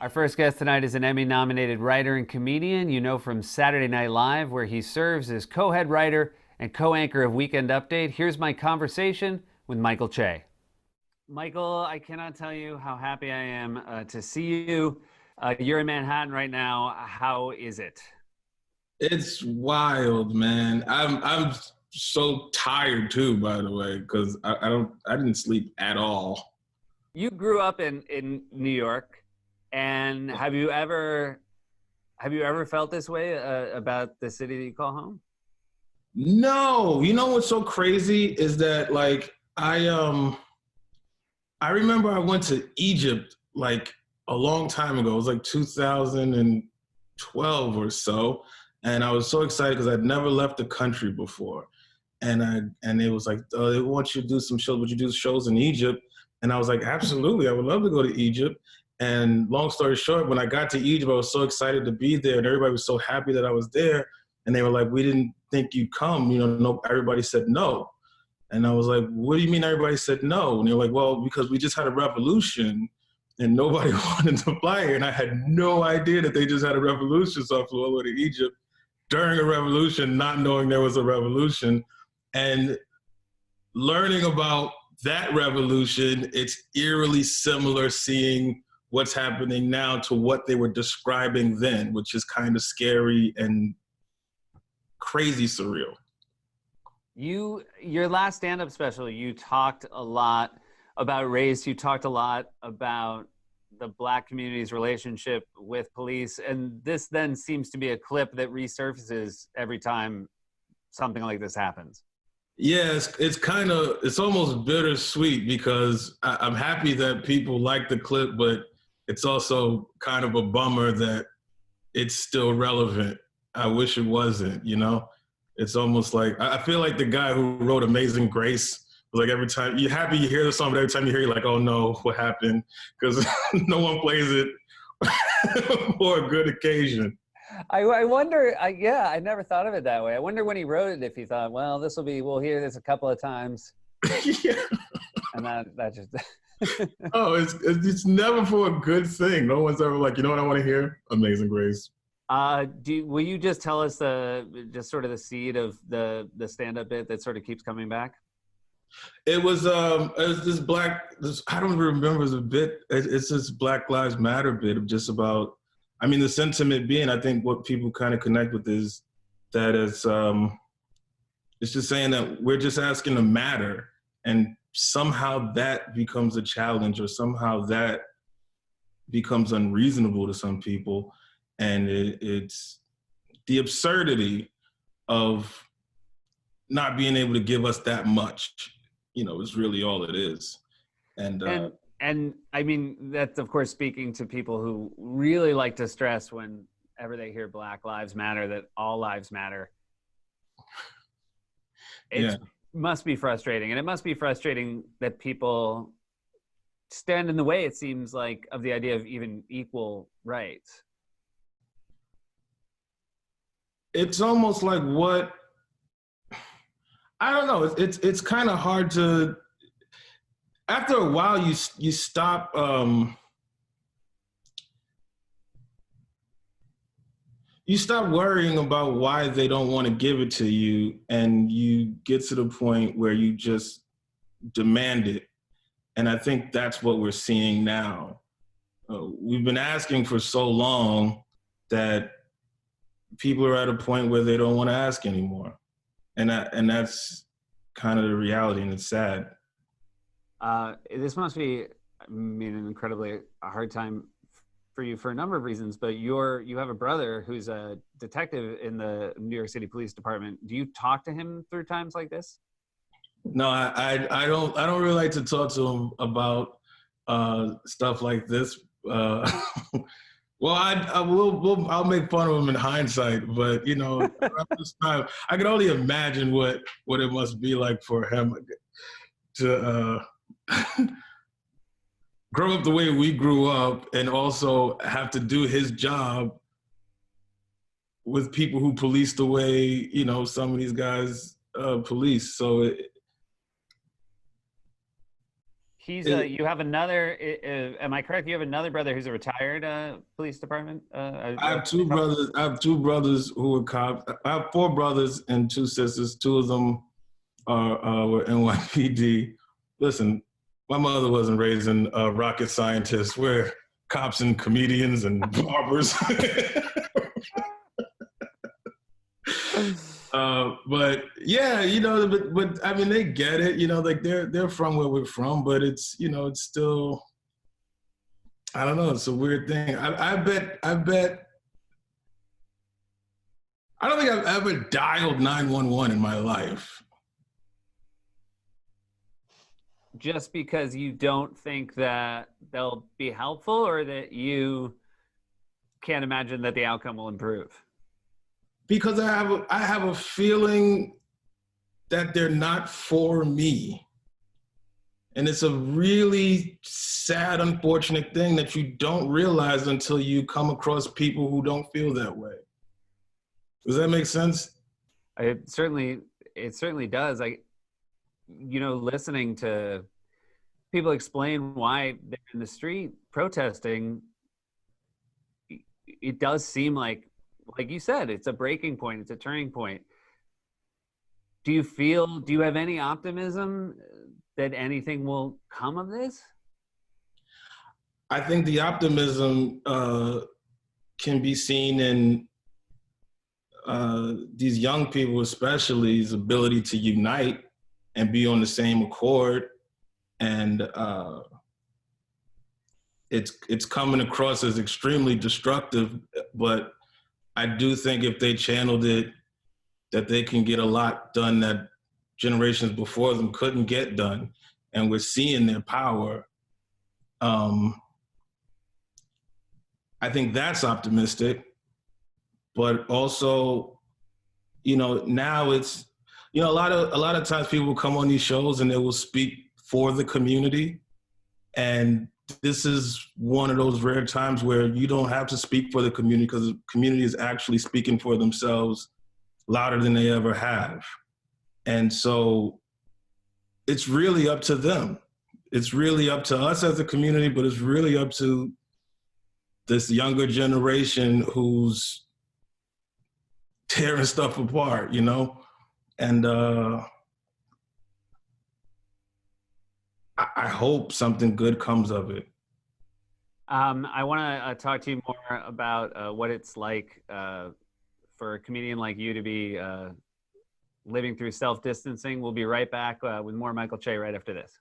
Our first guest tonight is an Emmy-nominated writer and comedian you know from Saturday Night Live, where he serves as co-head writer and co-anchor of Weekend Update. Here's my conversation with Michael Che. Michael, I cannot tell you how happy I am to see you. You're in Manhattan right now. How is it? It's wild, man. I'm so tired too, by the way, because I didn't sleep at all. You grew up in New York, and have you ever felt this way about the city that you call home? No, you know what's so crazy is that I remember I went to Egypt like a long time ago. It was like 2012 or so, and I was so excited because I'd never left the country before. And it was like, oh, they want you to do some shows. Would you do shows in Egypt? And I was like, absolutely, I would love to go to Egypt. And long story short, when I got to Egypt, I was so excited to be there, and everybody was so happy that I was there. And they were like, we didn't think you'd come. You know, no, everybody said no. And I was like, what do you mean everybody said no? And they're like, well, because we just had a revolution and nobody wanted to fly here. And I had no idea that they just had a revolution. So I flew over to Egypt during a revolution, not knowing there was a revolution. And learning about that revolution, it's eerily similar seeing what's happening now to what they were describing then, which is kind of scary and crazy surreal. Your last stand-up special, you talked a lot about race. You talked a lot about the Black community's relationship with police. And this then seems to be a clip that resurfaces every time something like this happens. Yeah, it's almost bittersweet because I'm happy that people like the clip, but it's also kind of a bummer that it's still relevant. I wish it wasn't, you know? It's almost like, I feel like the guy who wrote Amazing Grace was like, every time, you're happy you hear the song, but every time you hear it, you're like, oh no, what happened? Because no one plays it for a good occasion. I wonder, yeah, I never thought of it that way. I wonder when he wrote it, if he thought, well, we'll hear this a couple of times. Yeah. And that just... Oh, it's never for a good thing. No one's ever like, you know what I want to hear? Amazing Grace. Will you just tell us just sort of the seed of the stand-up bit that sort of keeps coming back? It was this I don't remember the bit. It's this Black Lives Matter bit of just about, I mean, the sentiment being, I think what people kind of connect with is that it's just saying that we're just asking to matter, and somehow that becomes a challenge, or somehow that becomes unreasonable to some people. And it's the absurdity of not being able to give us that much, you know, is really all it is. And I mean, that's of course speaking to people who really like to stress whenever they hear Black Lives Matter that all lives matter. It must be frustrating, and it must be frustrating that people stand in the way, it seems like, of the idea of even equal rights. It's almost like I don't know. It's kind of hard to. After a while, you stop. You stop worrying about why they don't want to give it to you, and you get to the point where you just demand it. And I think that's what we're seeing now. We've been asking for so long that people are at a point where they don't want to ask anymore. And that's kind of the reality, and it's sad. This must be, I mean, an incredibly hard time for you for a number of reasons, but you have a brother who's a detective in the New York City Police Department. Do you talk to him through times like this? No, I don't really like to talk to him about stuff like this. Well, I'll make fun of him in hindsight, but you know, at this time, I can only imagine what it must be like for him to grow up the way we grew up, and also have to do his job with people who police the way, you know, some of these guys police. So He's It, you have another. Am I correct? You have another brother who's a retired police department. I have two brothers. I have two brothers who are cops. I have four brothers and two sisters. Two of them are were NYPD. Listen, my mother wasn't raising rocket scientists. We're cops and comedians and barbers. But yeah, but I mean, they get it. Like they're from where we're from, but it's it's still, I don't know. It's a weird thing. I bet. I don't think I've ever dialed 911 in my life. Just because you don't think that they'll be helpful, or that you can't imagine that the outcome will improve? Because I have a feeling that they're not for me. And it's a really sad, unfortunate thing that you don't realize until you come across people who don't feel that way. Does that make sense? It certainly does. Listening to people explain why they're in the street protesting, it does seem like you said, it's a breaking point, it's a turning point. Do you have any optimism that anything will come of this? I think the optimism can be seen in these young people, especially's ability to unite and be on the same accord. And it's coming across as extremely destructive, but I do think if they channeled it, that they can get a lot done that generations before them couldn't get done. And we're seeing their power. I think that's optimistic, but also, now it's, a lot of times people will come on these shows and they will speak for the community. And this is one of those rare times where you don't have to speak for the community, because the community is actually speaking for themselves louder than they ever have. And so it's really up to them. It's really up to us as a community, but it's really up to this younger generation who's tearing stuff apart, And I hope something good comes of it. I want to talk to you more about what it's like for a comedian like you to be living through self-distancing. We'll be right back with more Michael Che right after this.